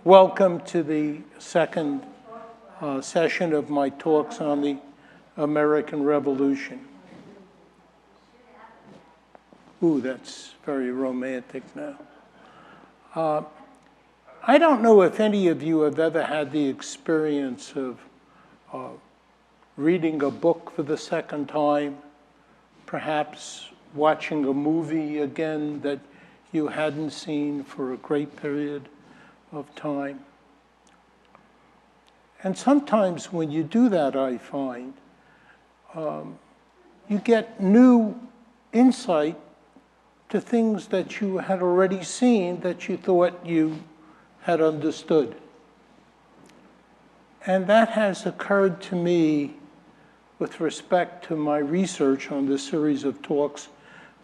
Welcome to the second session of my talks on the American Revolution. Ooh, that's very romantic now. I don't know if any of you have ever had the experience of reading a book for the second time, perhaps watching a movie again that you hadn't seen for a great period of time. And sometimes when you do that, I find, you get new insight to things that you had already seen that you thought you had understood. And that has occurred to me with respect to my research on this series of talks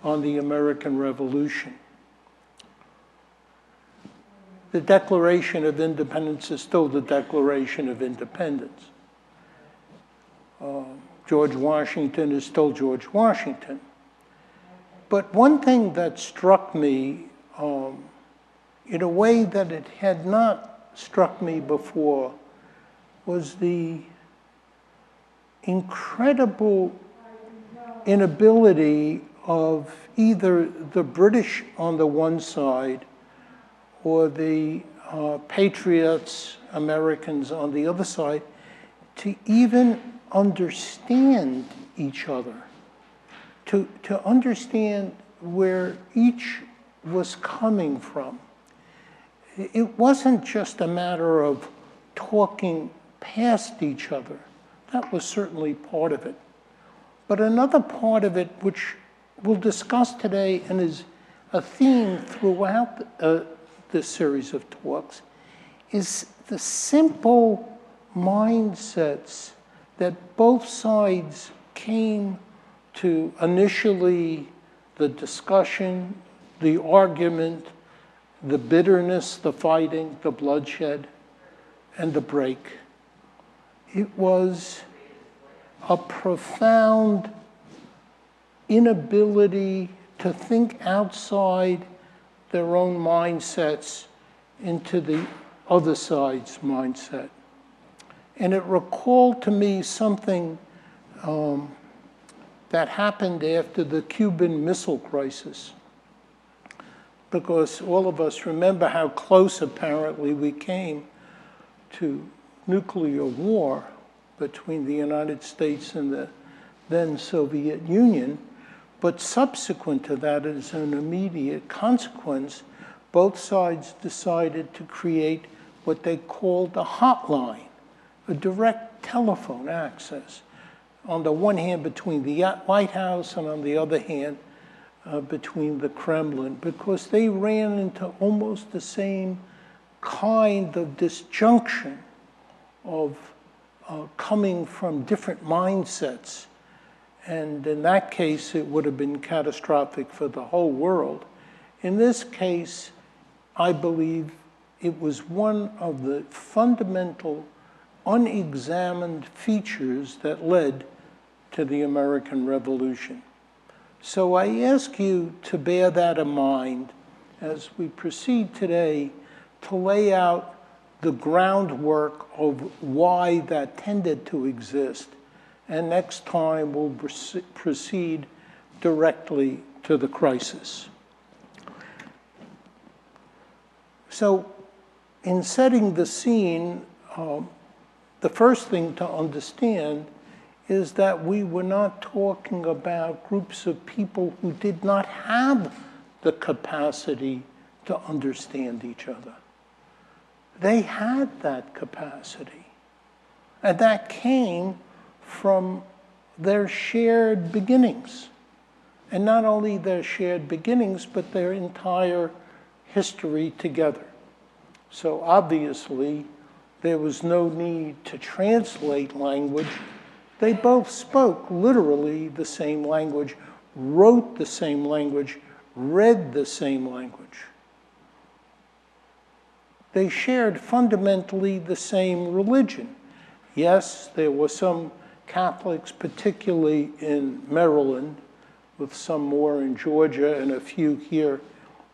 on the American Revolution. The Declaration of Independence is still the Declaration of Independence. George Washington is still George Washington. But one thing that struck me in a way that it had not struck me before was the incredible inability of either the British on the one side or the patriots, Americans on the other side, to even understand each other, to understand where each was coming from. It wasn't just a matter of talking past each other. That was certainly part of it. But another part of it, which we'll discuss today and is a theme throughout this series of talks, is the simple mindsets that both sides came to initially: the discussion, the argument, the bitterness, the fighting, the bloodshed, and the break. It was a profound inability to think outside their own mindsets into the other side's mindset. And it recalled to me something that happened after the Cuban Missile Crisis, because all of us remember how close apparently we came to nuclear war between the United States and the then Soviet Union. But subsequent to that, as an immediate consequence, both sides decided to create what they called a hotline, a direct telephone access, on the one hand between the White House and on the other hand between the Kremlin, because they ran into almost the same kind of disjunction of coming from different mindsets. And in that case, it would have been catastrophic for the whole world. In this case, I believe it was one of the fundamental, unexamined features that led to the American Revolution. So I ask you to bear that in mind as we proceed today to lay out the groundwork of why that tended to exist. And next time, we'll proceed directly to the crisis. So in setting the scene, the first thing to understand is that we were not talking about groups of people who did not have the capacity to understand each other. They had that capacity. And that came from their shared beginnings. And not only their shared beginnings, but their entire history together. So obviously, there was no need to translate language. They both spoke literally the same language, wrote the same language, read the same language. They shared fundamentally the same religion. Yes, there were some Catholics, particularly in Maryland, with some more in Georgia and a few here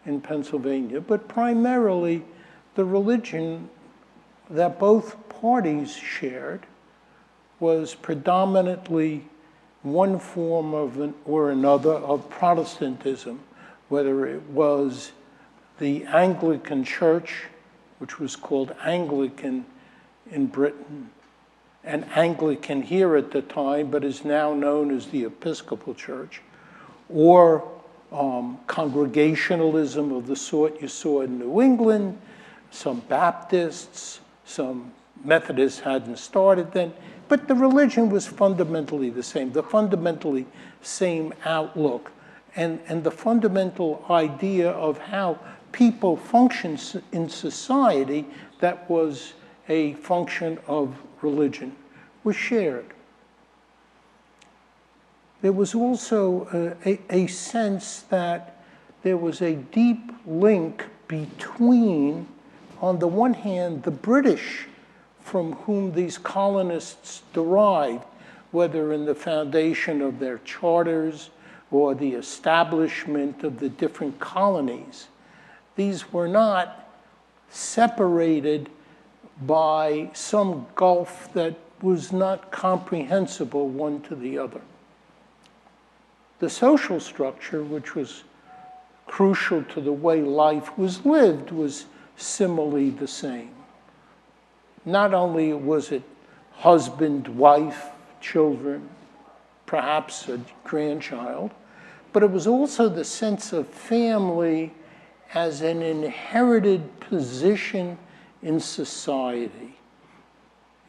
in Pennsylvania, but primarily the religion that both parties shared was predominantly one form or another of Protestantism, whether it was the Anglican Church, which was called Anglican in Britain, and Anglican here at the time, but is now known as the Episcopal Church, or Congregationalism of the sort you saw in New England, some Baptists, some Methodists hadn't started then, but the religion was fundamentally the same, the fundamentally same outlook, and the fundamental idea of how people function in society that was a function of religion was shared. There was also a sense that there was a deep link between, on the one hand, the British, from whom these colonists derived, whether in the foundation of their charters or the establishment of the different colonies. These were not separated by some gulf that was not comprehensible one to the other. The social structure, which was crucial to the way life was lived, was similarly the same. Not only was it husband, wife, children, perhaps a grandchild, but it was also the sense of family as an inherited position in society.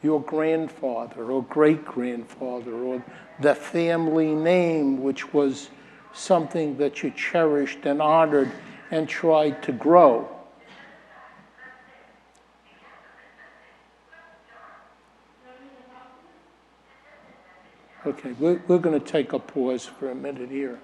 Your grandfather or great-grandfather, or the family name, which was something that you cherished and honored and tried to grow. Okay, we're going to take a pause for a minute here.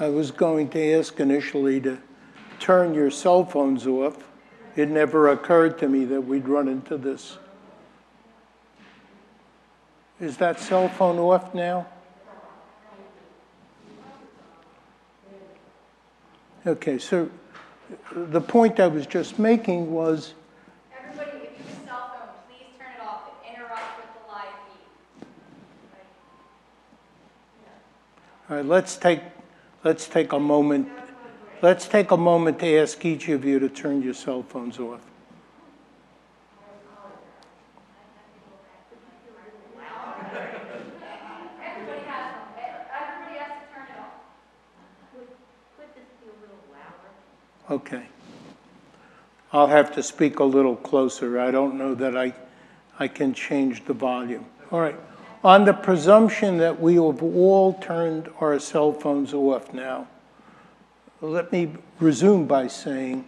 I was going to ask initially to turn your cell phones off. It never occurred to me that we'd run into this. Is that cell phone off now? Okay, so the point I was just making was, everybody, if you have a cell phone, please turn it off. It interrupts with the live feed. all right, let's take a moment. Let's take a moment to ask each of you to turn your cell phones off. Everybody has to turn it off. Could this be a little louder? Okay. I'll have to speak a little closer. I don't know that I can change the volume. All right. On the presumption that we have all turned our cell phones off now, let me resume by saying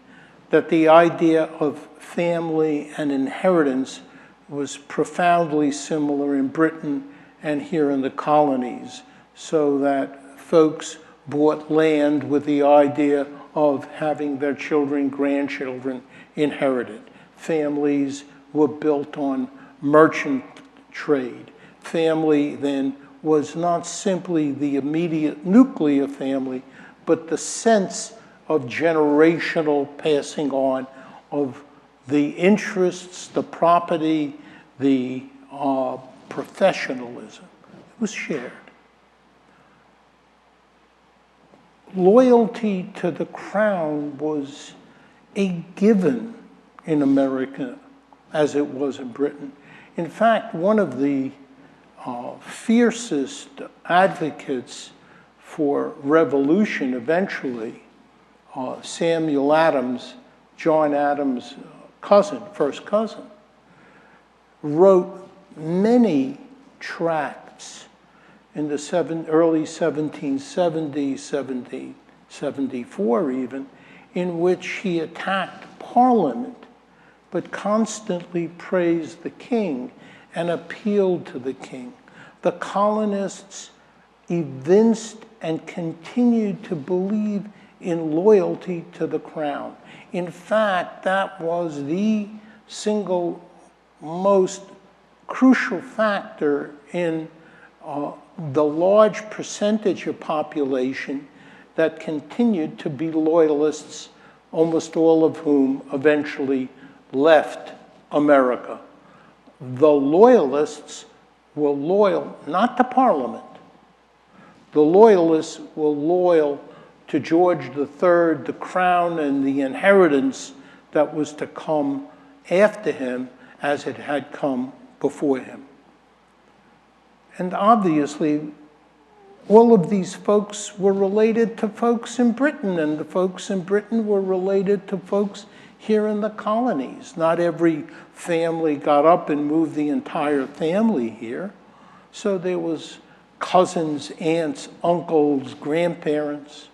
that the idea of family and inheritance was profoundly similar in Britain and here in the colonies, so that folks bought land with the idea of having their children, grandchildren inherited. Families were built on merchant trade. Family then was not simply the immediate nuclear family, but the sense of generational passing on of the interests, the property, the professionalism. It was shared. Loyalty to the crown was a given in America as it was in Britain. In fact, one of the fiercest advocates for revolution eventually, Samuel Adams, John Adams' cousin, first cousin, wrote many tracts in the early 1770s, 1774 even, in which he attacked Parliament, but constantly praised the king and appealed to the king. The colonists evinced and continued to believe in loyalty to the crown. In fact, that was the single most crucial factor in the large percentage of population that continued to be loyalists, almost all of whom eventually left America. The loyalists were loyal not to Parliament. The loyalists were loyal to George III, the crown, and the inheritance that was to come after him as it had come before him. And obviously, all of these folks were related to folks in Britain, and the folks in Britain were related to folks here in the colonies. Not every family got up and moved the entire family here. So there was cousins, aunts, uncles, grandparents.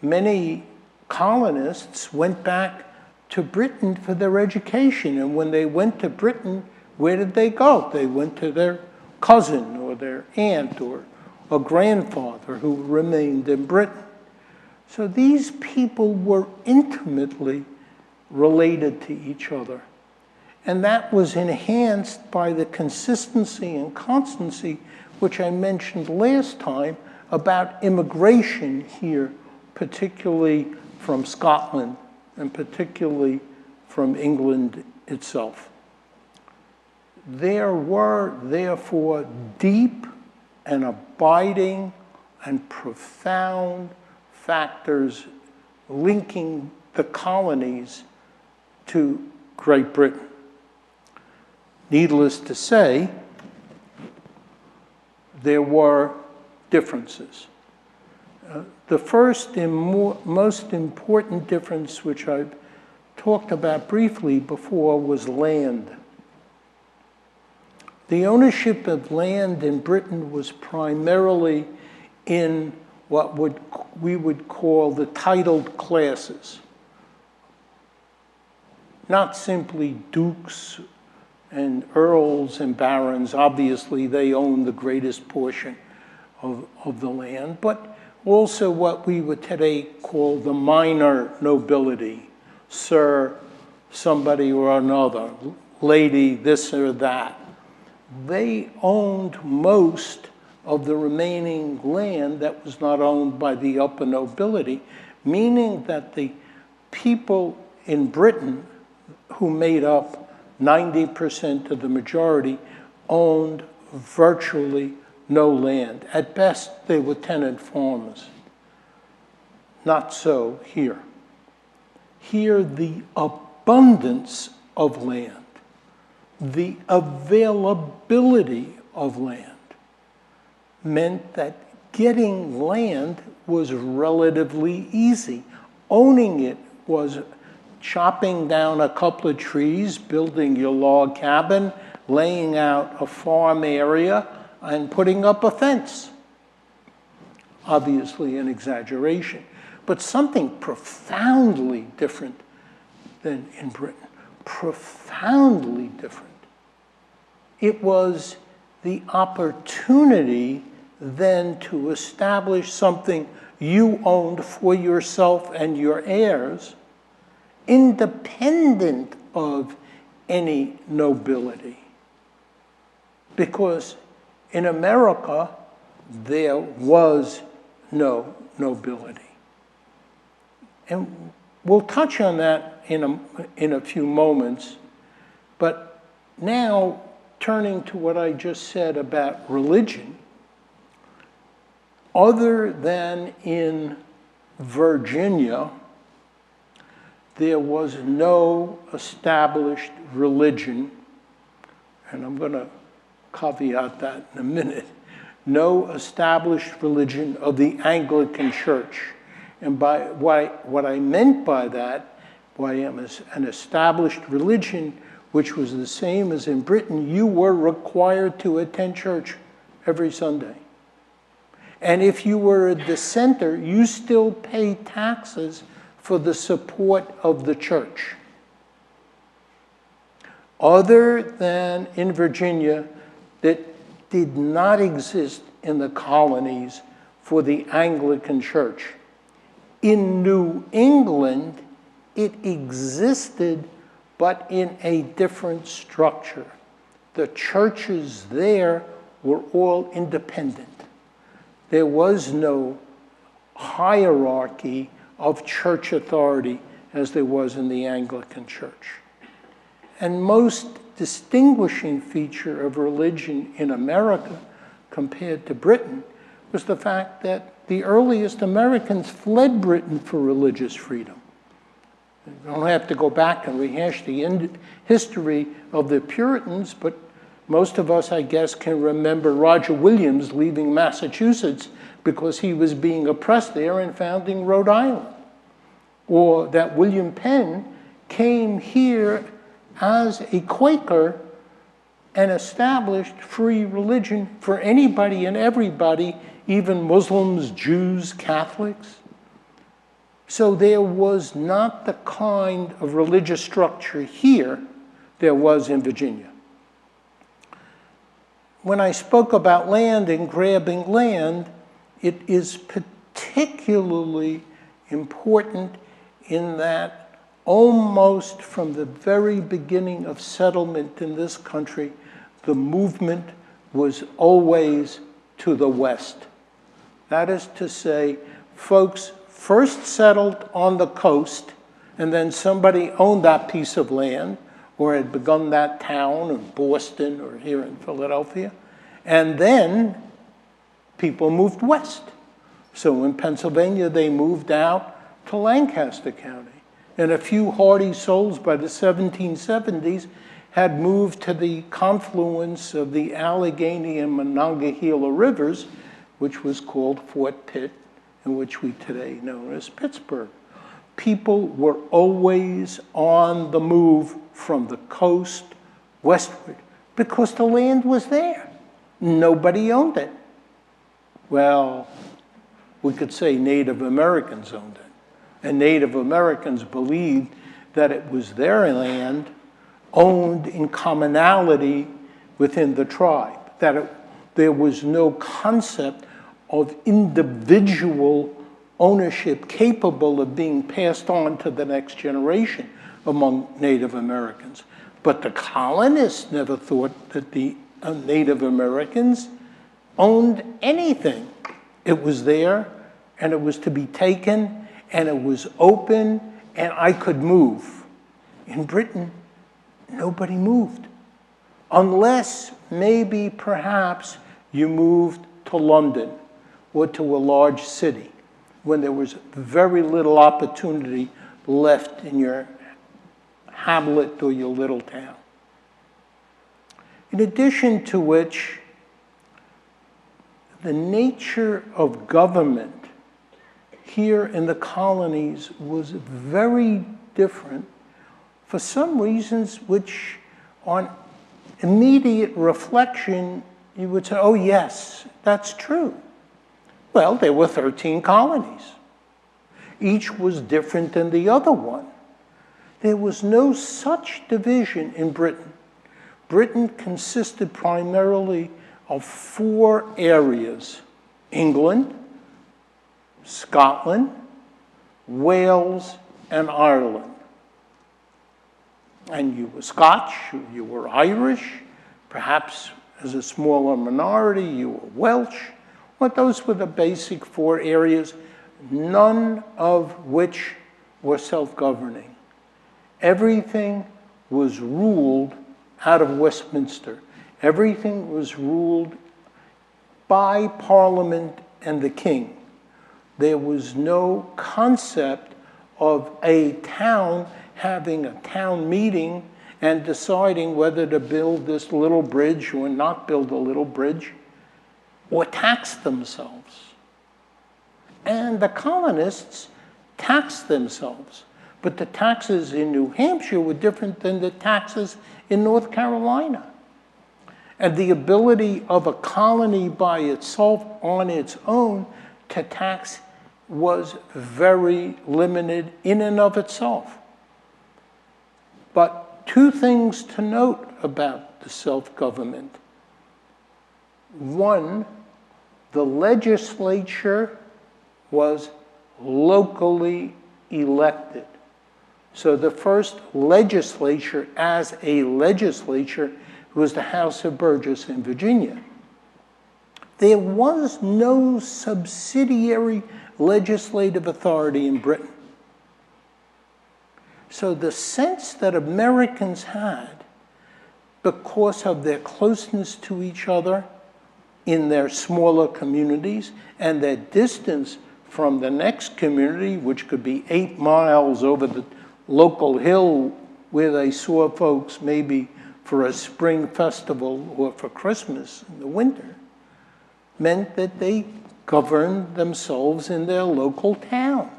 Many colonists went back to Britain for their education. And when they went to Britain, where did they go? They went to their cousin or their aunt or a grandfather who remained in Britain. So these people were intimately related to each other. And that was enhanced by the consistency and constancy, which I mentioned last time, about immigration here, particularly from Scotland and particularly from England itself. There were, therefore, deep and abiding and profound factors linking the colonies to Great Britain. Needless to say, there were differences. The first and most important difference, which I've talked about briefly before, was land. The ownership of land in Britain was primarily in what we would call the titled classes. Not simply dukes and earls and barons. Obviously, they owned the greatest portion of the land, but also what we would today call the minor nobility. Sir, somebody or another, lady, this or that. They owned most of the remaining land that was not owned by the upper nobility, meaning that the people in Britain who made up 90% of the majority owned virtually no land. At best, they were tenant farmers. Not so here. Here, the abundance of land, the availability of land, meant that getting land was relatively easy. Owning it was chopping down a couple of trees, building your log cabin, laying out a farm area, and putting up a fence. Obviously an exaggeration, but something profoundly different than in Britain. Profoundly different. It was the opportunity then to establish something you owned for yourself and your heirs, independent of any nobility. Because in America, there was no nobility. And we'll touch on that in a few moments. But now, turning to what I just said about religion, other than in Virginia, there was no established religion, and I'm going to caveat that in a minute, no established religion of the Anglican Church. And by what I meant by that, by an established religion, which was the same as in Britain, you were required to attend church every Sunday. And if you were a dissenter, you still paid taxes for the support of the church. Other than in Virginia, that did not exist in the colonies for the Anglican Church. In New England, it existed, but in a different structure. The churches there were all independent. There was no hierarchy of church authority as there was in the Anglican Church. And most distinguishing feature of religion in America compared to Britain was the fact that the earliest Americans fled Britain for religious freedom. You don't have to go back and rehash the history of the Puritans, but most of us, I guess, can remember Roger Williams leaving Massachusetts because he was being oppressed there and founding Rhode Island. Or that William Penn came here as a Quaker and established free religion for anybody and everybody, even Muslims, Jews, Catholics. So there was not the kind of religious structure here there was in Virginia. When I spoke about land and grabbing land, it is particularly important in that almost from the very beginning of settlement in this country, the movement was always to the west. That is to say, folks first settled on the coast, and then somebody owned that piece of land, or had begun that town in Boston or here in Philadelphia, and then people moved west. So in Pennsylvania, they moved out to Lancaster County. And a few hardy souls by the 1770s had moved to the confluence of the Allegheny and Monongahela rivers, which was called Fort Pitt, and which we today know as Pittsburgh. People were always on the move from the coast westward because the land was there. Nobody owned it. Well, we could say Native Americans owned it. And Native Americans believed that it was their land owned in commonality within the tribe, that there was no concept of individual ownership capable of being passed on to the next generation among Native Americans. But the colonists never thought that the Native Americans owned anything. It was there, and it was to be taken, and it was open, and I could move. In Britain, nobody moved. Unless maybe perhaps you moved to London or to a large city when there was very little opportunity left in your hamlet or your little town. In addition to which, the nature of government here in the colonies was very different for some reasons which on immediate reflection you would say, oh yes, that's true. Well, there were 13 colonies. Each was different than the other one. There was no such division in Britain. Britain consisted primarily of 4 areas: England, Scotland, Wales, and Ireland. And you were Scotch, you were Irish, perhaps as a smaller minority, you were Welsh. But those were the basic 4 areas, none of which were self-governing. Everything was ruled out of Westminster. Everything was ruled by Parliament and the King. There was no concept of a town having a town meeting and deciding whether to build this little bridge or not build a little bridge, or tax themselves. And the colonists taxed themselves. But the taxes in New Hampshire were different than the taxes in North Carolina. And the ability of a colony by itself, on its own, to tax was very limited in and of itself. But 2 things to note about the self-government. One, the legislature was locally elected. So the first legislature as a legislature was the House of Burgess in Virginia. There was no subsidiary legislative authority in Britain. So the sense that Americans had, because of their closeness to each other in their smaller communities and their distance from the next community, which could be 8 miles over the local hill where they saw folks maybe for a spring festival or for Christmas in the winter, meant that they governed themselves in their local town.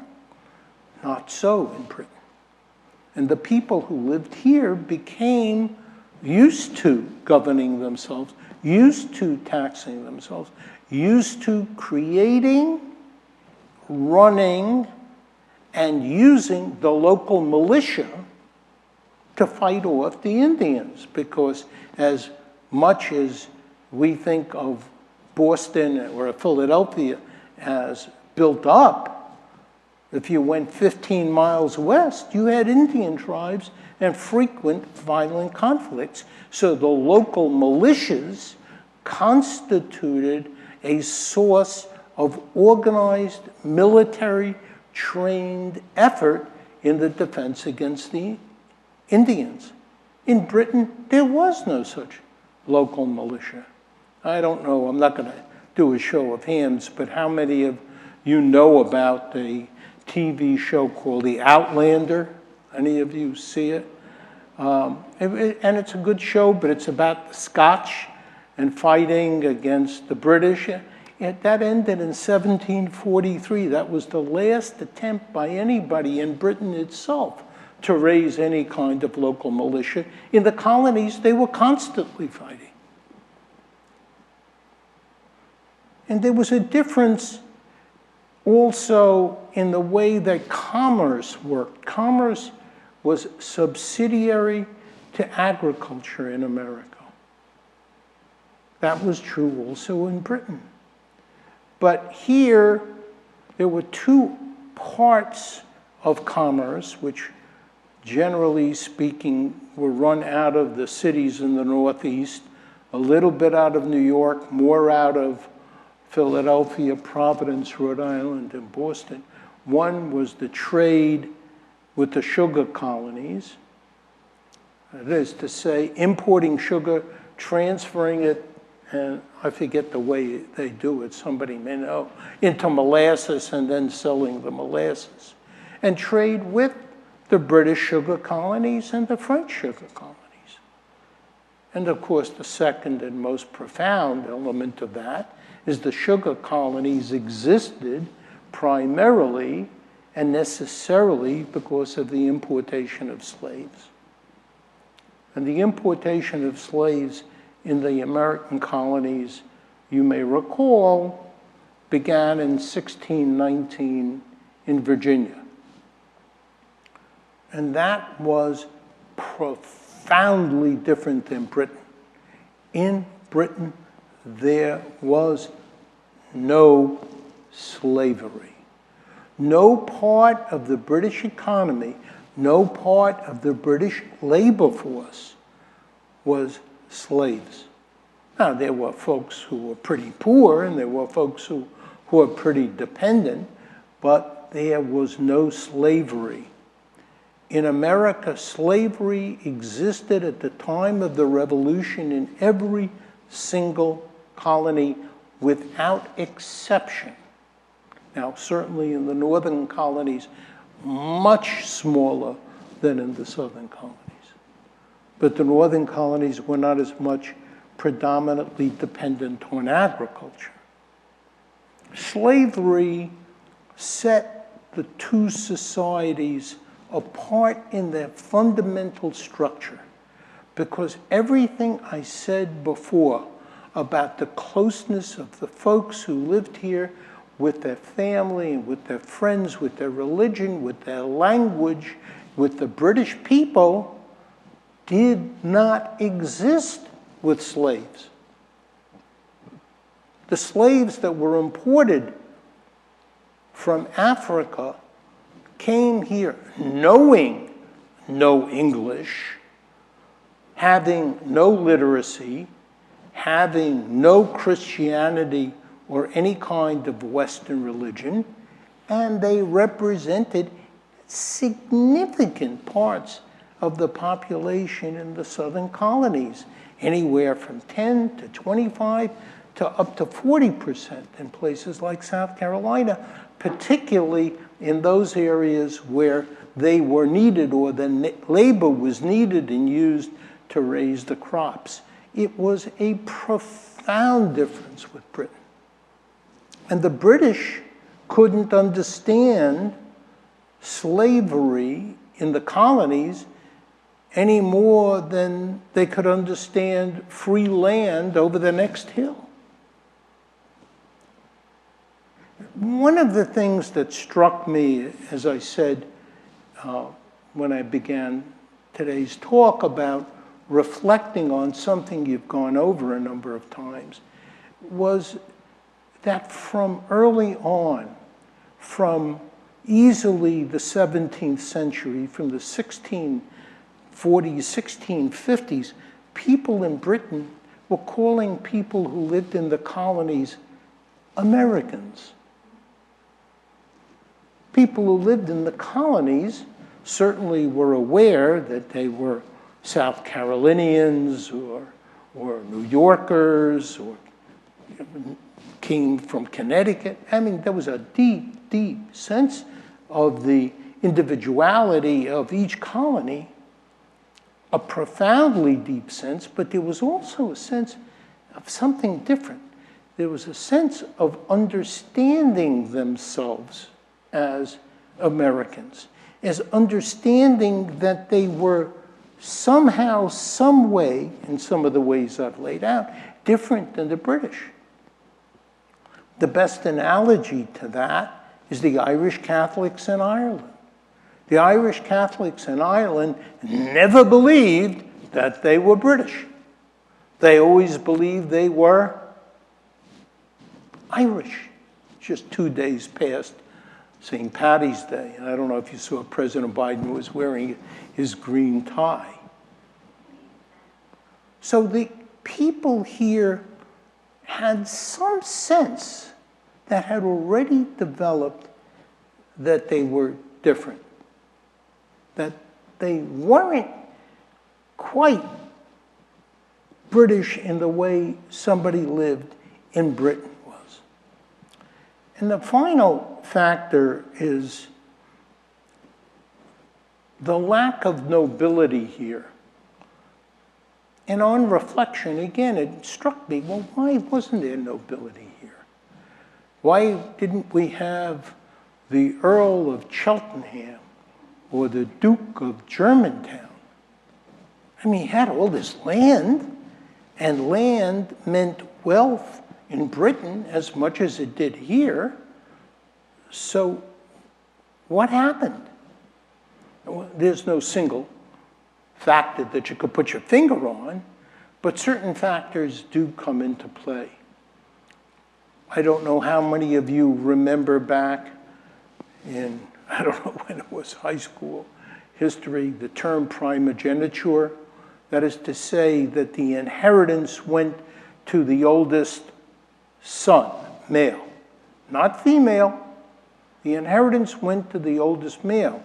Not so in Britain. And the people who lived here became used to governing themselves, used to taxing themselves, used to creating, running, and using the local militia to fight off the Indians. Because as much as we think of Boston or Philadelphia as built up, if you went 15 miles west, you had Indian tribes and frequent violent conflicts. So the local militias constituted a source of organized military trained effort in the defense against the Indians. In Britain, there was no such local militia. I don't know, I'm not going to do a show of hands, but how many of you know about a TV show called The Outlander? Any of you see it? And it's a good show, but it's about the Scotch and fighting against the British. That ended in 1743. That was the last attempt by anybody in Britain itself to raise any kind of local militia. In the colonies, they were constantly fighting. And there was a difference also in the way that commerce worked. Commerce was subsidiary to agriculture in America. That was true also in Britain. But here, there were two parts of commerce, which generally speaking were run out of the cities in the Northeast, a little bit out of New York, more out of Philadelphia, Providence, Rhode Island, and Boston. One was the trade with the sugar colonies. That is to say, importing sugar, transferring it, and I forget the way they do it, somebody may know, into molasses and then selling the molasses. And trade with the British sugar colonies and the French sugar colonies. And of course, the second and most profound element of that is the sugar colonies existed primarily and necessarily because of the importation of slaves. And the importation of slaves in the American colonies, you may recall, began in 1619 in Virginia. And that was profoundly different than Britain. In Britain, there was no slavery. No part of the British economy, no part of the British labor force was slaves. Now, there were folks who were pretty poor, and there were folks who were pretty dependent, but there was no slavery. In America, slavery existed at the time of the Revolution in every single colony without exception. Now, certainly in the northern colonies, much smaller than in the southern colonies. But the northern colonies were not as much predominantly dependent on agriculture. Slavery set the two societies apart in their fundamental structure, because everything I said before about the closeness of the folks who lived here with their family and with their friends, with their religion, with their language, with the British people, did not exist with slaves. The slaves that were imported from Africa came here knowing no English, having no literacy, having no Christianity or any kind of Western religion, and they represented significant parts of the population in the southern colonies, anywhere from 10 to 25 to up to 40% in places like South Carolina, particularly in those areas where they were needed or the labor was needed and used to raise the crops. It was a profound difference with Britain. And the British couldn't understand slavery in the colonies any more than they could understand free land over the next hill. One of the things that struck me, as I said when I began today's talk about reflecting on something you've gone over a number of times, was that from early on, from easily the 17th century, from the 1640s, 1650s, people in Britain were calling people who lived in the colonies Americans. People who lived in the colonies certainly were aware that they were South Carolinians or New Yorkers or came from Connecticut. I mean, there was a deep, deep sense of the individuality of each colony, a profoundly deep sense, but there was also a sense of something different. There was a sense of understanding themselves as Americans, as understanding that they were somehow, some way, in some of the ways I've laid out, different than the British. The best analogy to that is the Irish Catholics in Ireland. The Irish Catholics in Ireland never believed that they were British. They always believed they were Irish. Just 2 days past St. Paddy's Day, and I don't know if you saw President Biden was wearing his green tie. So the people here had some sense that had already developed that they were different, that they weren't quite British in the way somebody lived in Britain was. And the final factor is the lack of nobility here. And on reflection, again, it struck me, well, why wasn't there nobility here? Why didn't we have the Earl of Cheltenham or the Duke of Germantown? I mean, he had all this land, and land meant wealth in Britain as much as it did here. So what happened? Well, there's no single factor that you could put your finger on, but certain factors do come into play. I don't know how many of you remember back in, I don't know when it was, high school history, the term primogeniture. That is to say that the inheritance went to the oldest son, male, not female. The inheritance went to the oldest male.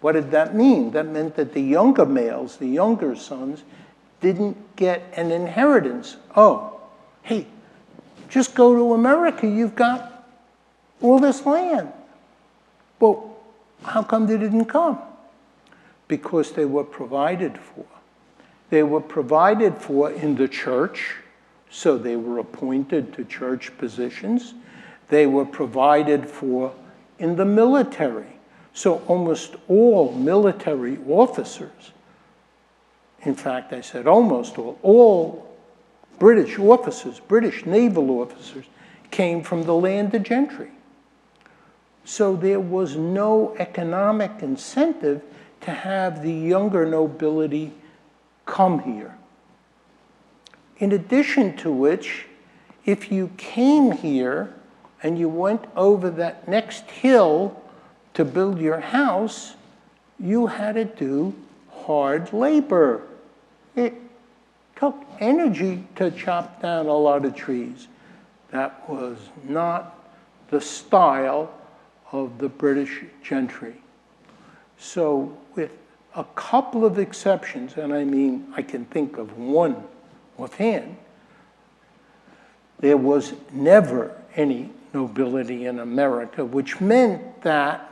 What did that mean? That meant that the younger males, the younger sons, didn't get an inheritance. Oh, hey, just go to America, you've got all this land. Well, how come they didn't come? Because they were provided for. They were provided for in the church, so they were appointed to church positions. They were provided for in the military. So almost all military officers, in fact, I said almost all British officers, British naval officers, came from the landed gentry. So there was no economic incentive to have the younger nobility come here. In addition to which, if you came here and you went over that next hill to build your house, you had to do hard labor. It took energy to chop down a lot of trees. That was not the style of the British gentry. So with a couple of exceptions, and I mean, I can think of one offhand, there was never any nobility in America, which meant that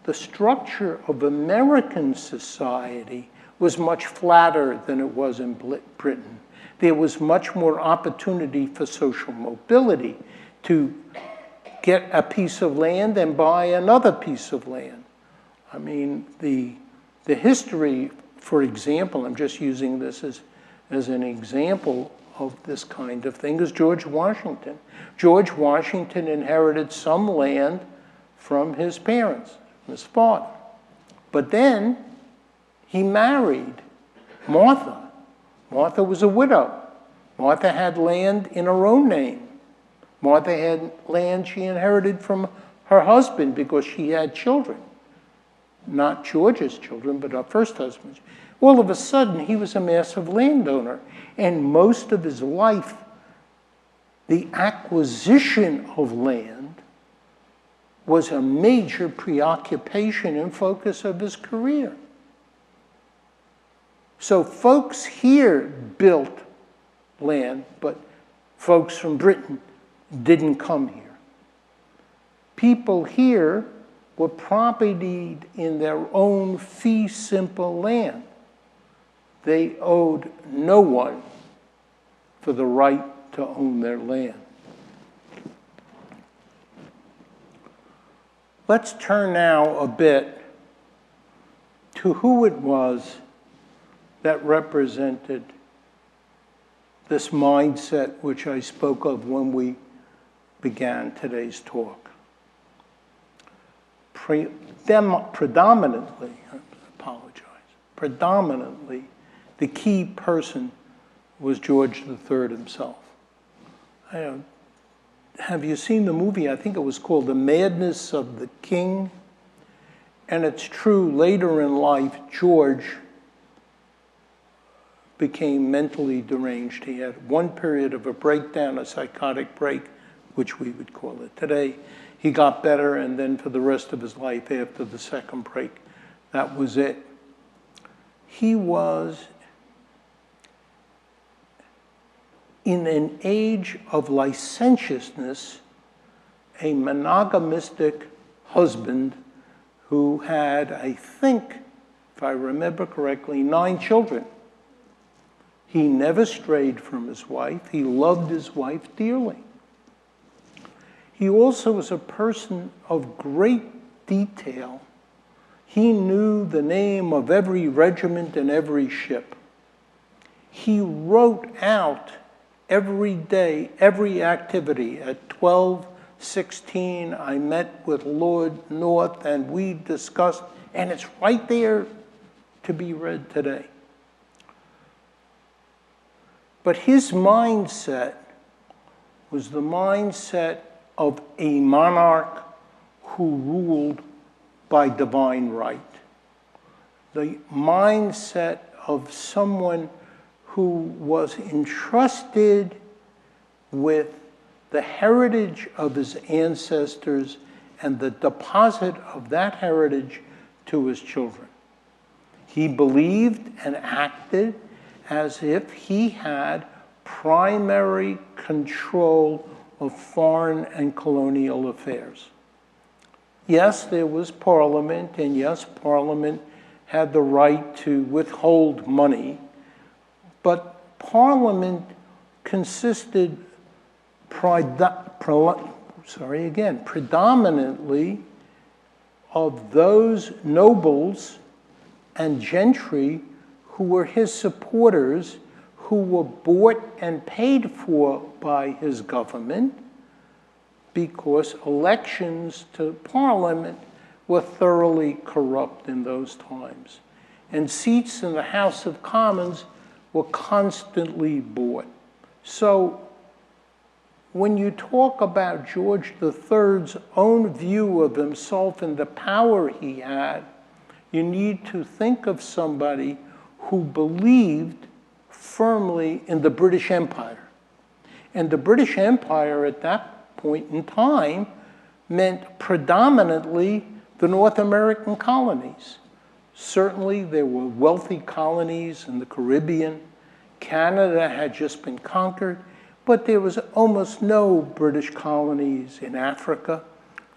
the structure of American society was much flatter than it was in Britain. There was much more opportunity for social mobility to get a piece of land and buy another piece of land. I mean, the history, for example, I'm just using this as an example of this kind of thing, is George Washington. George Washington inherited some land from his parents, his father. But then he married Martha. Martha was a widow. Martha had land in her own name. Martha had land she inherited from her husband because she had children. Not George's children, but her first husband's. All of a sudden, he was a massive landowner. And most of his life, the acquisition of land was a major preoccupation and focus of his career. So folks here built land, but folks from Britain didn't come here. People here were propertied in their own fee simple land. They owed no one for the right to own their land. Let's turn now a bit to who it was that represented this mindset which I spoke of when we began today's talk. Predominantly, the key person was George III himself. Have you seen the movie? I think it was called The Madness of the King. And it's true, later in life, George became mentally deranged. He had one period of a breakdown, a psychotic break, which we would call it today. He got better, and then for the rest of his life, after the second break, that was it. He was in an age of licentiousness, a monogamistic husband who had, I think, if I remember correctly, 9 children. He never strayed from his wife. He loved his wife dearly. He also was a person of great detail. He knew the name of every regiment and every ship. He wrote out every day, every activity. At 12:16, I met with Lord North and we discussed, and it's right there to be read today. But his mindset was the mindset of a monarch who ruled by divine right. The mindset of someone who was entrusted with the heritage of his ancestors and the deposit of that heritage to his children. He believed and acted as if he had primary control of foreign and colonial affairs. Yes, there was Parliament, and yes, Parliament had the right to withhold money, but Parliament consisted predominantly of those nobles and gentry who were his supporters, who were bought and paid for by his government, because elections to Parliament were thoroughly corrupt in those times. And seats in the House of Commons were constantly bought. So when you talk about George III's own view of himself and the power he had, you need to think of somebody who believed firmly in the British Empire. And the British Empire at that point in time meant predominantly the North American colonies. Certainly there were wealthy colonies in the Caribbean. Canada had just been conquered, but there was almost no British colonies in Africa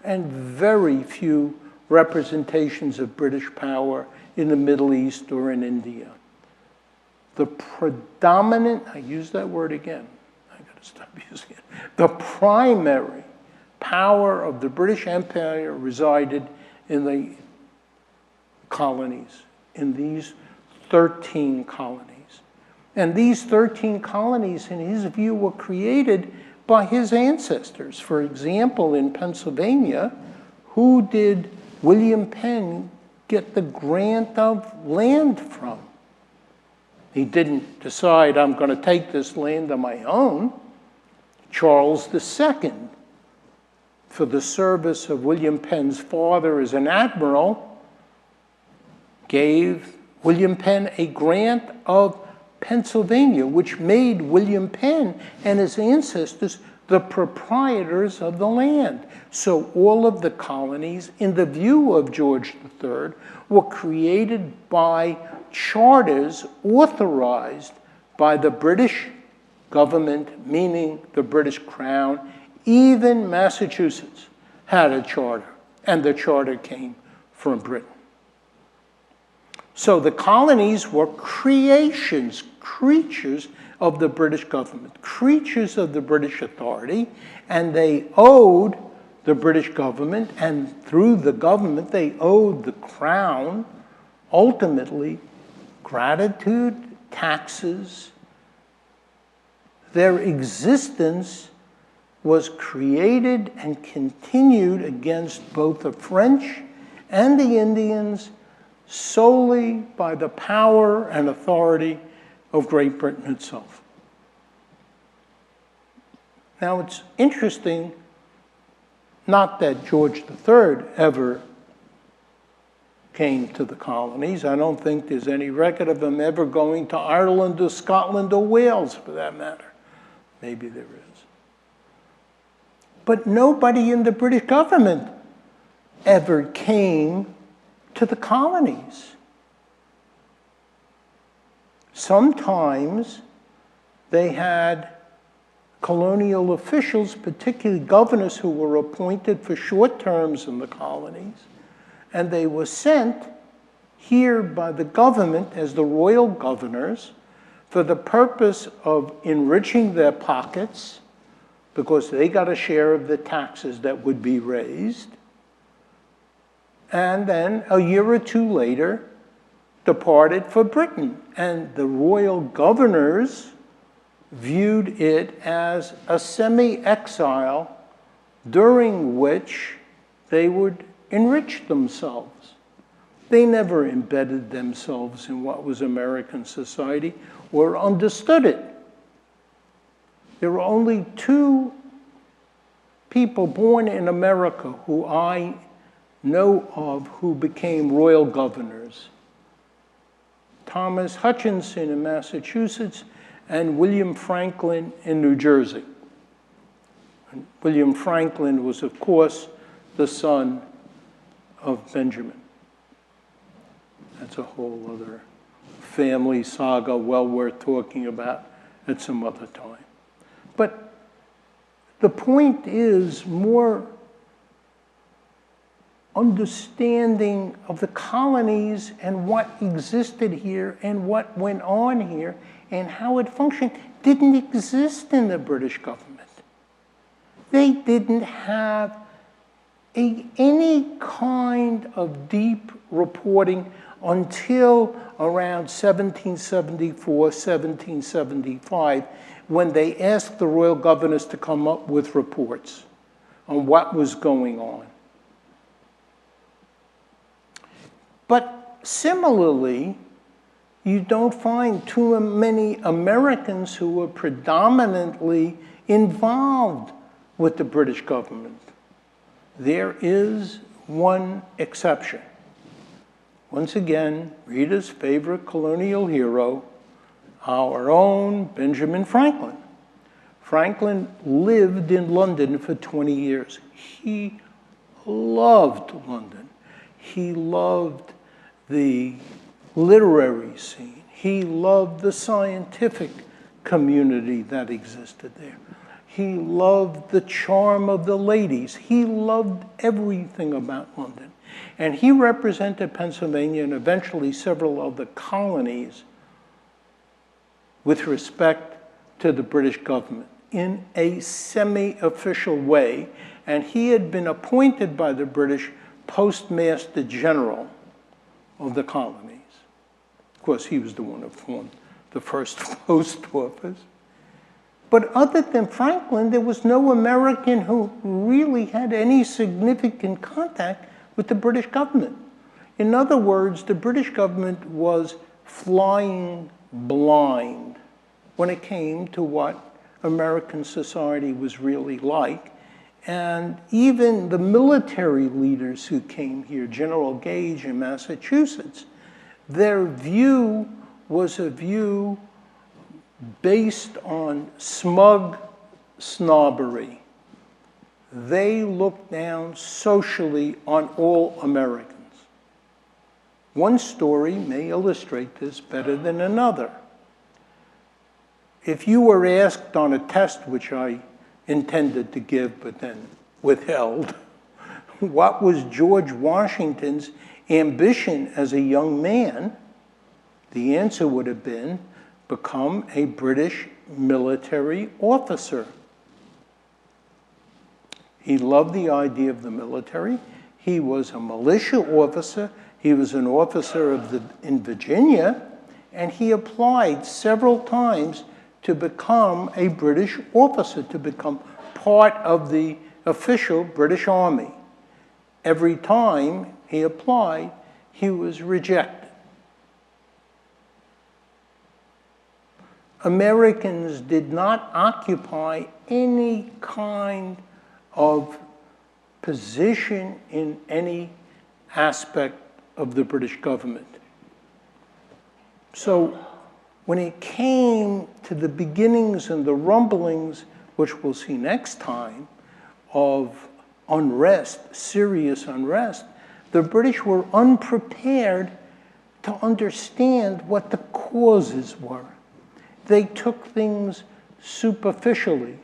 and very few representations of British power in the Middle East or in India. The predominant, I use that word again, I gotta stop using it. The primary power of the British Empire resided in the colonies, in these 13 colonies. And these 13 colonies, in his view, were created by his ancestors. For example, in Pennsylvania, who did William Penn get the grant of land from? He didn't decide, I'm going to take this land on my own. Charles II, for the service of William Penn's father as an admiral, gave William Penn a grant of Pennsylvania, which made William Penn and his ancestors the proprietors of the land. So all of the colonies, in the view of George III, were created by charters authorized by the British government, meaning the British Crown. Even Massachusetts had a charter, and the charter came from Britain. So the colonies were creations, creatures of the British government, creatures of the British authority, and they owed the British government, and through the government they owed the Crown, ultimately, gratitude, taxes. Their existence was created and continued against both the French and the Indians solely by the power and authority of Great Britain itself. Now, it's interesting, not that George III ever came to the colonies. I don't think there's any record of him ever going to Ireland or Scotland or Wales, for that matter. Maybe there is. But nobody in the British government ever came to the colonies. Sometimes they had colonial officials, particularly governors who were appointed for short terms in the colonies, and they were sent here by the government as the royal governors for the purpose of enriching their pockets, because they got a share of the taxes that would be raised, and then a year or two later departed for Britain. And the royal governors viewed it as a semi-exile during which they would enrich themselves. They never embedded themselves in what was American society or understood it. There were only two people born in America who I know of who became royal governors: Thomas Hutchinson in Massachusetts and William Franklin in New Jersey. And William Franklin was, of course, the son of Benjamin. That's a whole other family saga, well worth talking about at some other time. But the point is more understanding of the colonies and what existed here and what went on here and how it functioned didn't exist in the British government. They didn't have any kind of deep reporting until around 1774, 1775, when they asked the royal governors to come up with reports on what was going on. But similarly, you don't find too many Americans who were predominantly involved with the British government. There is one exception. Once again, Rita's favorite colonial hero, our own Benjamin Franklin. Franklin lived in London for 20 years. He loved London. He loved the literary scene. He loved the scientific community that existed there. He loved the charm of the ladies. He loved everything about London. And he represented Pennsylvania and eventually several of the colonies with respect to the British government in a semi-official way. And he had been appointed by the British Postmaster General of the colonies. Of course, he was the one who formed the first post office. But other than Franklin, there was no American who really had any significant contact with the British government. In other words, the British government was flying blind when it came to what American society was really like. And even the military leaders who came here, General Gage in Massachusetts, their view was a view based on smug snobbery. They looked down socially on all Americans. One story may illustrate this better than another. If you were asked on a test, which I intended to give but then withheld, what was George Washington's ambition as a young man, the answer would have been become a British military officer. He loved the idea of the military. He was a militia officer. He was an officer in Virginia, and he applied several times to become a British officer, to become part of the official British Army. Every time he applied, he was rejected. Americans did not occupy any kind of position in any aspect of the British government. So when it came to the beginnings and the rumblings, which we'll see next time, of unrest, serious unrest, the British were unprepared to understand what the causes were. They took things superficially,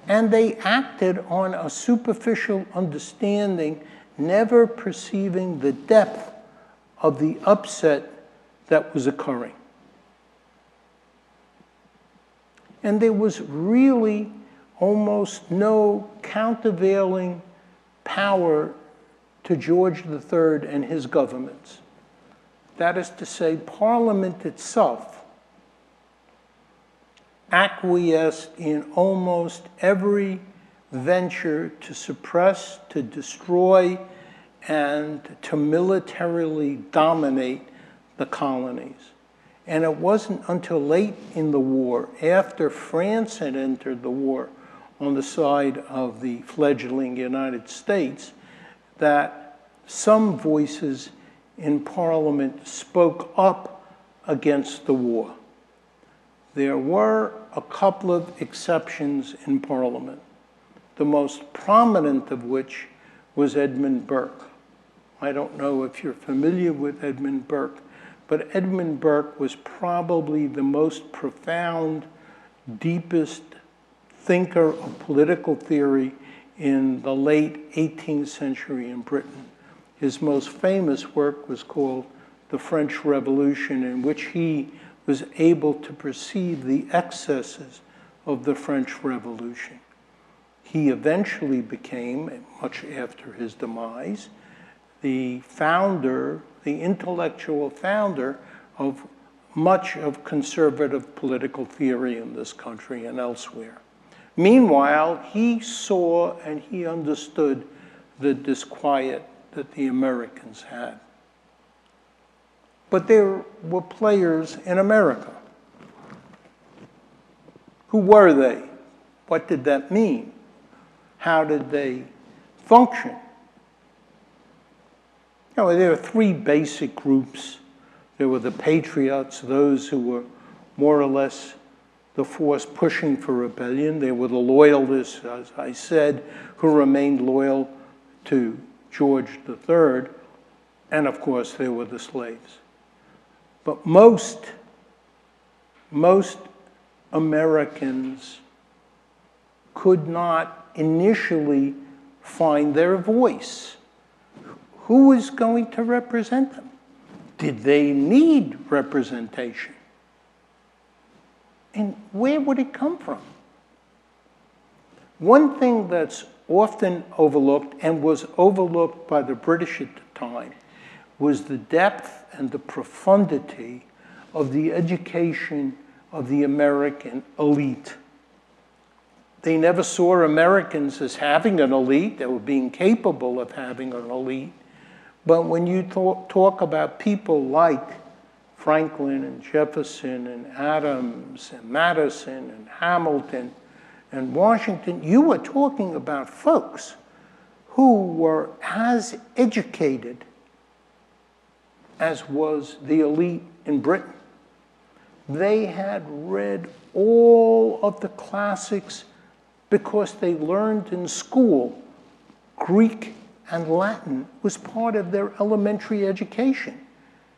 and they acted on a superficial understanding, never perceiving the depth of the upset that was occurring. And there was really almost no countervailing power to George III and his governments. That is to say, Parliament itself acquiesced in almost every venture to suppress, to destroy, and to militarily dominate the colonies. And it wasn't until late in the war, after France had entered the war on the side of the fledgling United States, that some voices in Parliament spoke up against the war. There were a couple of exceptions in Parliament, the most prominent of which was Edmund Burke. I don't know if you're familiar with Edmund Burke, but Edmund Burke was probably the most profound, deepest thinker of political theory in the late 18th century in Britain. His most famous work was called The French Revolution, in which he was able to perceive the excesses of the French Revolution. He eventually became, much after his demise, the founder, the intellectual founder of much of conservative political theory in this country and elsewhere. Meanwhile, he saw and he understood the disquiet that the Americans had. But there were players in America. Who were they? What did that mean? How did they function? There were three basic groups. There were the patriots, those who were more or less the force pushing for rebellion. There were the loyalists, as I said, who remained loyal to George III. And of course, there were the slaves. But most Americans could not initially find their voice. Who was going to represent them? Did they need representation? And where would it come from? One thing that's often overlooked, and was overlooked by the British at the time, was the depth and the profundity of the education of the American elite. They never saw Americans as having an elite. They were being capable of having an elite. But when you talk about people like Franklin and Jefferson and Adams and Madison and Hamilton and Washington, you were talking about folks who were as educated as was the elite in Britain. They had read all of the classics because they learned in school. Greek and Latin was part of their elementary education.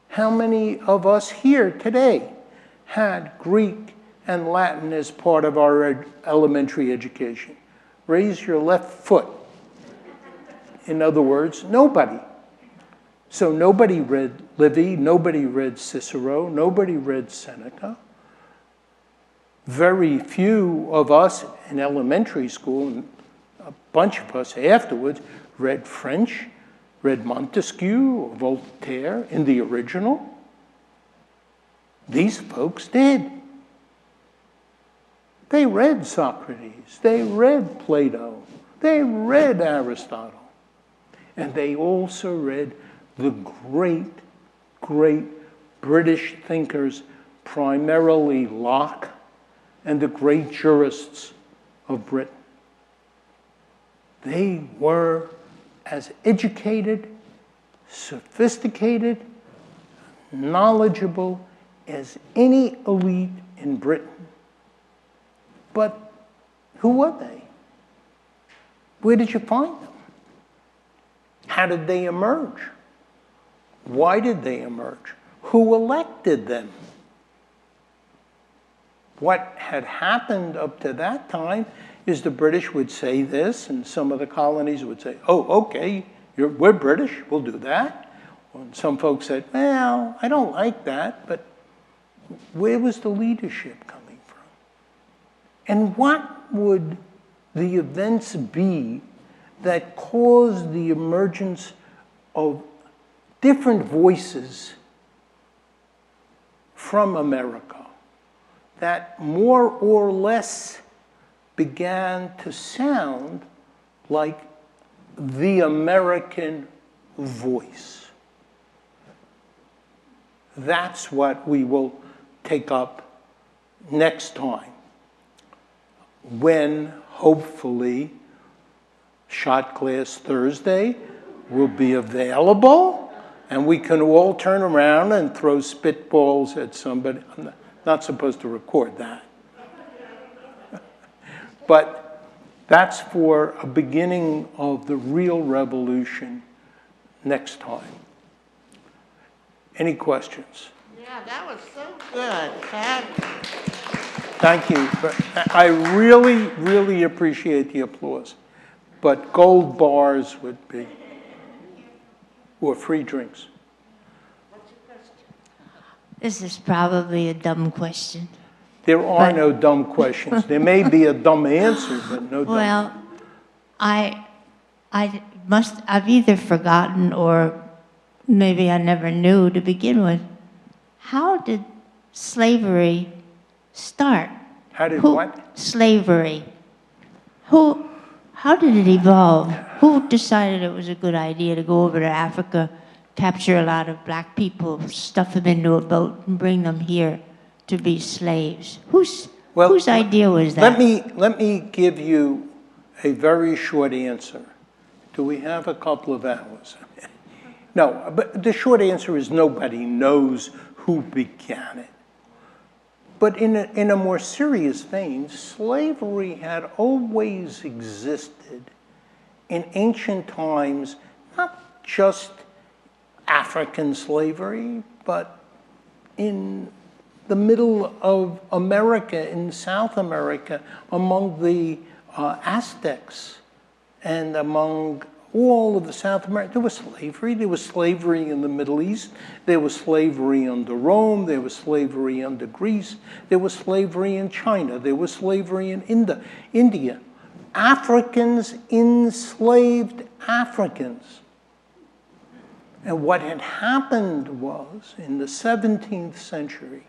How many of us here today had Greek and Latin as part of our elementary education? Raise your left foot. In other words, nobody. So nobody read Livy, nobody read Cicero, nobody read Seneca. Very few of us in elementary school, and a bunch of us afterwards, read French, read Montesquieu or Voltaire in the original. These folks did. They read Socrates, they read Plato, they read Aristotle, and they also read the great, great British thinkers, primarily Locke and the great jurists of Britain. They were as educated, sophisticated, knowledgeable as any elite in Britain. But who were they? Where did you find them? How did they emerge? Why did they emerge? Who elected them? What had happened up to that time is the British would say this, and some of the colonies would say, oh, okay, we're British, we'll do that. And some folks said, well, I don't like that, but where was the leadership coming from? And what would the events be that caused the emergence of different voices from America that more or less began to sound like the American voice? That's what we will take up next time, when hopefully Shot Glass Thursday will be available and we can all turn around and throw spitballs at somebody. I'm not supposed to record that. But that's for a beginning of the real revolution next time. Any questions? Yeah, that was so good. Thank you. I really, really appreciate the applause. But gold bars would be, or free drinks. What's your question? This is probably a dumb question. There are no dumb questions. There may be a dumb answer, but no dumb. Well, I've either forgotten or maybe I never knew to begin with. How did slavery start? How did what? Slavery. How did it evolve? Who decided it was a good idea to go over to Africa, capture a lot of black people, stuff them into a boat, and bring them here to be slaves? Well, Whose idea was that? Let me give you a very short answer. Do we have a couple of hours? No, but the short answer is nobody knows who began it. But in a more serious vein, slavery had always existed in ancient times, not just African slavery, but in the middle of America, in South America, among the Aztecs and among all of the South America. There was slavery. There was slavery in the Middle East. There was slavery under Rome. There was slavery under Greece. There was slavery in China. There was slavery in India. Africans enslaved Africans. And what had happened was, in the 17th century,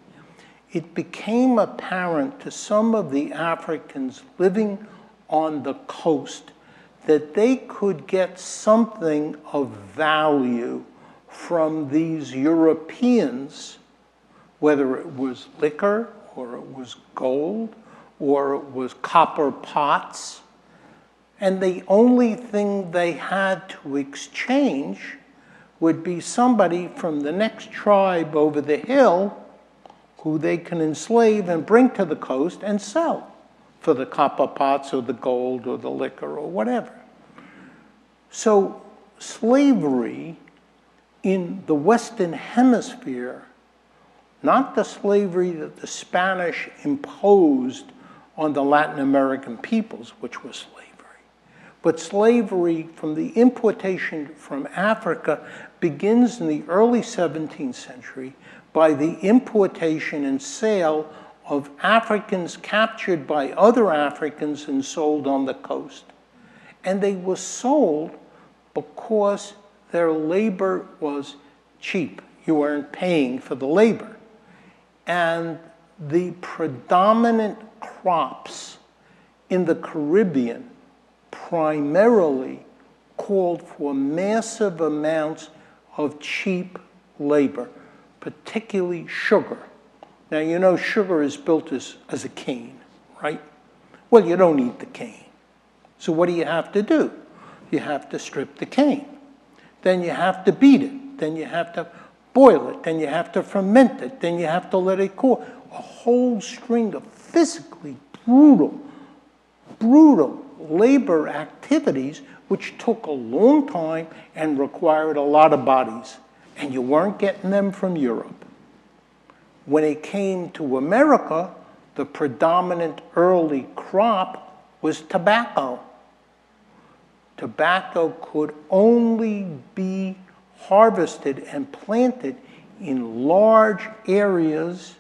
it became apparent to some of the Africans living on the coast that they could get something of value from these Europeans, whether it was liquor, or it was gold, or it was copper pots. And the only thing they had to exchange would be somebody from the next tribe over the hill who they can enslave and bring to the coast and sell for the copper pots or the gold or the liquor or whatever. So slavery in the Western Hemisphere, not the slavery that the Spanish imposed on the Latin American peoples, which was slavery, but slavery from the importation from Africa begins in the early 17th century by the importation and sale of Africans captured by other Africans and sold on the coast. And they were sold because their labor was cheap. You weren't paying for the labor. And the predominant crops in the Caribbean primarily called for massive amounts of cheap labor, particularly sugar. Now, you know sugar is built as a cane, right? Well, you don't eat the cane. So what do you have to do? You have to strip the cane. Then you have to beat it. Then you have to boil it. Then you have to ferment it. Then you have to let it cool. A whole string of physically brutal labor activities which took a long time and required a lot of bodies. And you weren't getting them from Europe. When it came to America, the predominant early crop was tobacco. Tobacco could only be harvested and planted in large areas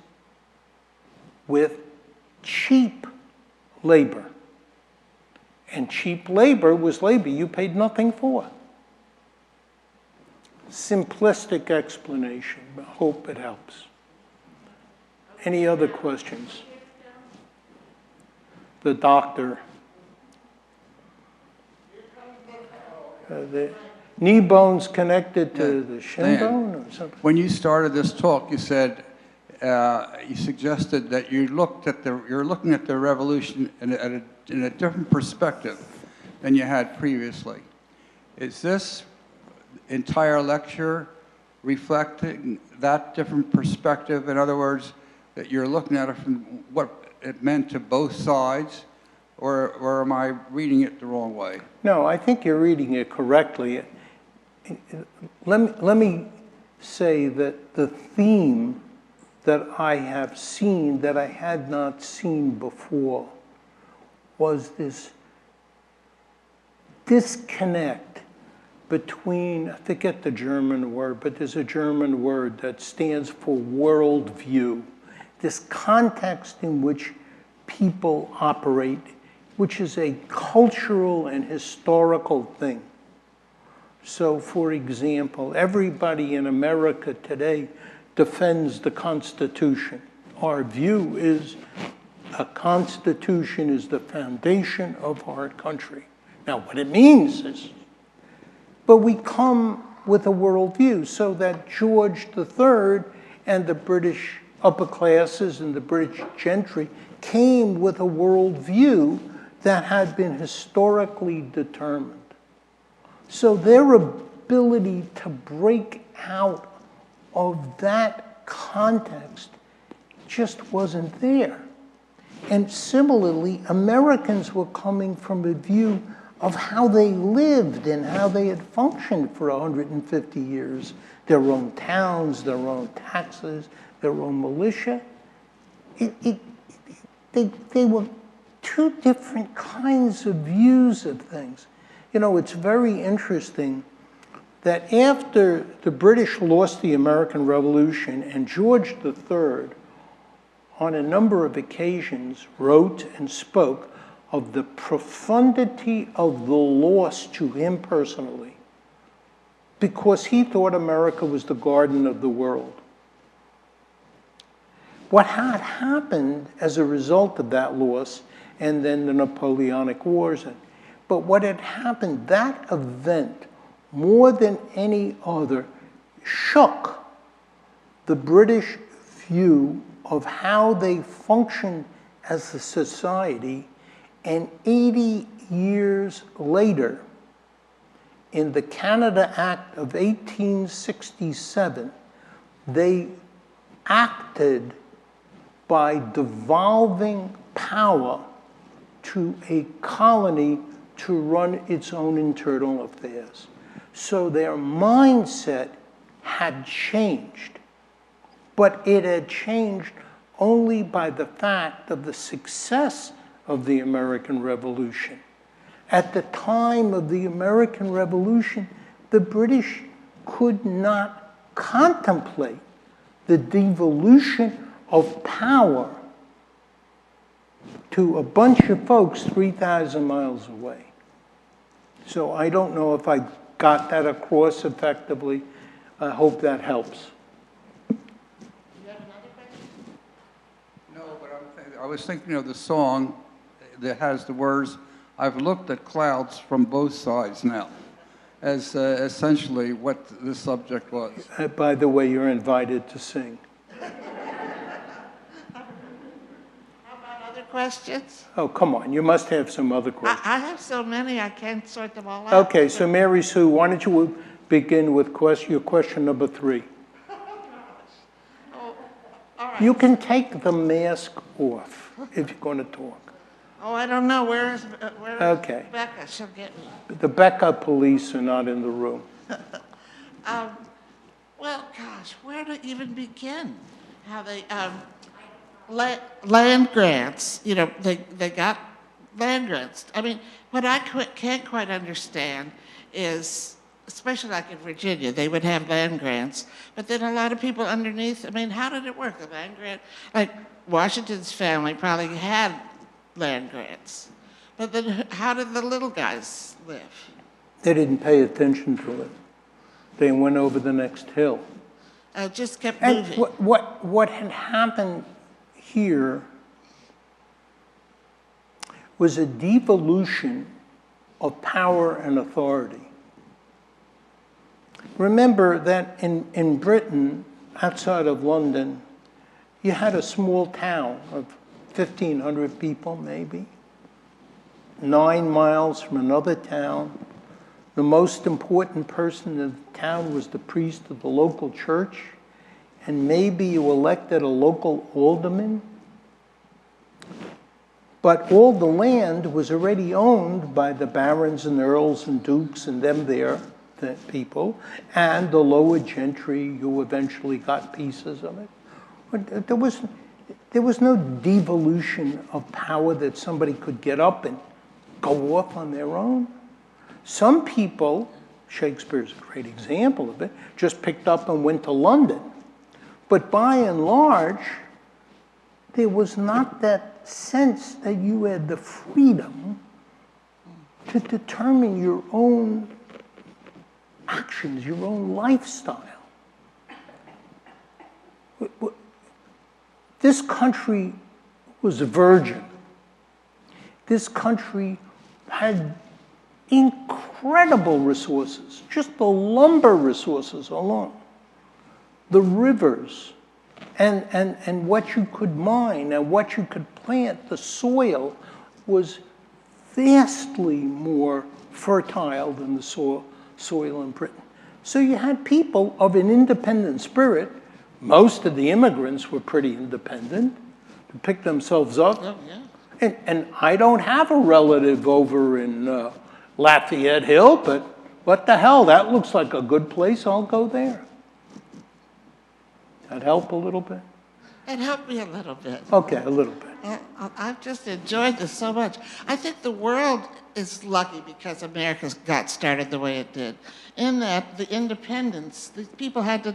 with cheap labor. And cheap labor was labor you paid nothing for. Simplistic explanation, but I hope it helps. Any other questions? The doctor. The knee bone's connected to the shin bone or something? When you started this talk, you said, you suggested that you're looking at the revolution in a different perspective than you had previously. Is this entire lecture reflecting that different perspective? In other words, that you're looking at it from what it meant to both sides, or am I reading it the wrong way? No, I think you're reading it correctly. Let me say that the theme that I have seen that I had not seen before was this disconnect between, I forget the German word, but there's a German word that stands for worldview. This context in which people operate, which is a cultural and historical thing. So, for example, everybody in America today defends the Constitution. Our view is a Constitution is the foundation of our country. Now, what it means is, but we come with a worldview so that George III and the British upper classes and the British gentry came with a worldview that had been historically determined. So their ability to break out of that context just wasn't there. And similarly, Americans were coming from a view of how they lived and how they had functioned for 150 years. Their own towns, their own taxes, their own militia. They were two different kinds of views of things. You know, it's very interesting that after the British lost the American Revolution and George III, on a number of occasions, wrote and spoke of the profundity of the loss to him personally, because he thought America was the garden of the world. What had happened as a result of that loss, and then the Napoleonic Wars, but what had happened, that event, more than any other, shook the British view of how they functioned as a society, and 80 years later, in the Canada Act of 1867, they acted by devolving power to a colony to run its own internal affairs. So their mindset had changed, but it had changed only by the fact of the success of the American Revolution. At the time of the American Revolution, the British could not contemplate the devolution of power to a bunch of folks 3,000 miles away. So I don't know if I got that across effectively. I hope that helps. No, but I was thinking of the song that has the words, "I've looked at clouds from both sides now," as essentially what the subject was. By the way, you're invited to sing. How about other questions? Oh, come on, you must have some other questions. I have so many, I can't sort them all out. Okay, so Mary Sue, why don't you begin with your question number 3? Oh, all right. You can take the mask off if you're going to talk. Oh, I don't know, where is Okay. Becca? She'll get me. The Becca police are not in the room. Well, gosh, where to even begin? How they, land grants, you know, they got land grants. I mean, what I can't quite understand is, especially like in Virginia, they would have land grants, but then a lot of people underneath, I mean, how did it work, the land grant? Like, Washington's family probably had land grants, but then how did the little guys live? They didn't pay attention to it. They went over the next hill. Just kept And moving. what had happened here was a devolution of power and authority. Remember that in Britain, outside of London, you had a small town of 1,500 people, maybe, 9 miles from another town. The most important person in the town was the priest of the local church, and maybe you elected a local alderman. But all the land was already owned by the barons and earls and dukes and them there, the people, and the lower gentry who eventually got pieces of it. But there was no devolution of power that somebody could get up and go off on their own. Some people, Shakespeare's a great example of it, just picked up and went to London. But by and large, there was not that sense that you had the freedom to determine your own actions, your own lifestyle. This country was a virgin. This country had incredible resources, just the lumber resources alone, the rivers, and what you could mine and what you could plant. plant, the soil was vastly more fertile than the soil in Britain. So you had people of an independent spirit. Most of the immigrants were pretty independent to pick themselves up. Oh, yeah. And I don't have a relative over in Lafayette Hill, but what the hell, that looks like a good place, I'll go there. That help a little bit? It helped me a little bit. Okay, a little bit. I've just enjoyed this so much. I think the world is lucky because America got started the way it did. In that, the independence, the people had to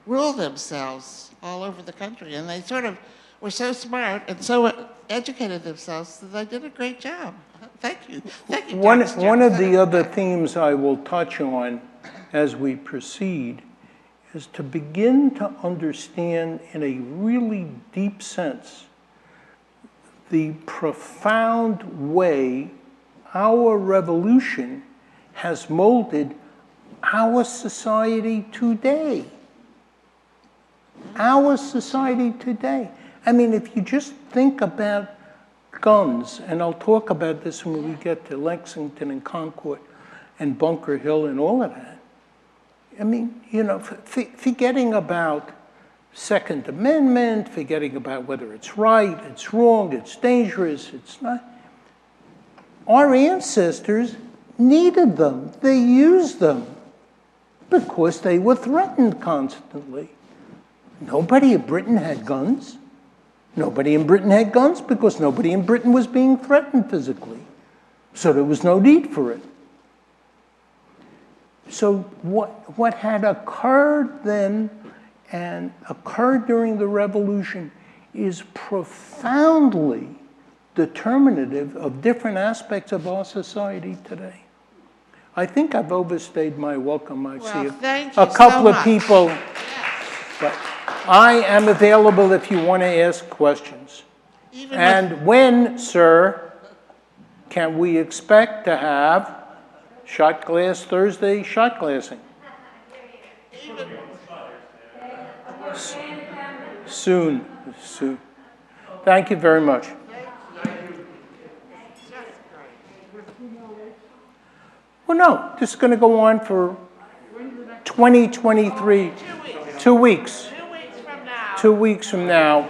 rule themselves all over the country, and they sort of were so smart and so educated themselves that they did a great job. Thank you. Thank you, One Dr. of the other themes I will touch on as we proceed is to begin to understand in a really deep sense the profound way our revolution has molded our society today. Our society today. I mean, if you just think about guns, and I'll talk about this when we get to Lexington and Concord and Bunker Hill and all of that. I mean, you know, forgetting about Second Amendment, forgetting about whether it's right, it's wrong, it's dangerous, it's not. Our ancestors needed them. They used them because they were threatened constantly. Nobody in Britain had guns. Nobody in Britain had guns because nobody in Britain was being threatened physically. So there was no need for it. So what had occurred then and occurred during the Revolution is profoundly determinative of different aspects of our society today. I think I've overstayed my welcome. I see thank you a couple so of much. people. But I am available if you want to ask questions. Even And when, sir, can we expect to have Shot Glass Thursday shot glassing? Soon. Thank you very much. Well, no, this is going to go on for 2023. 2 weeks. 2 weeks from now. 2 weeks from now.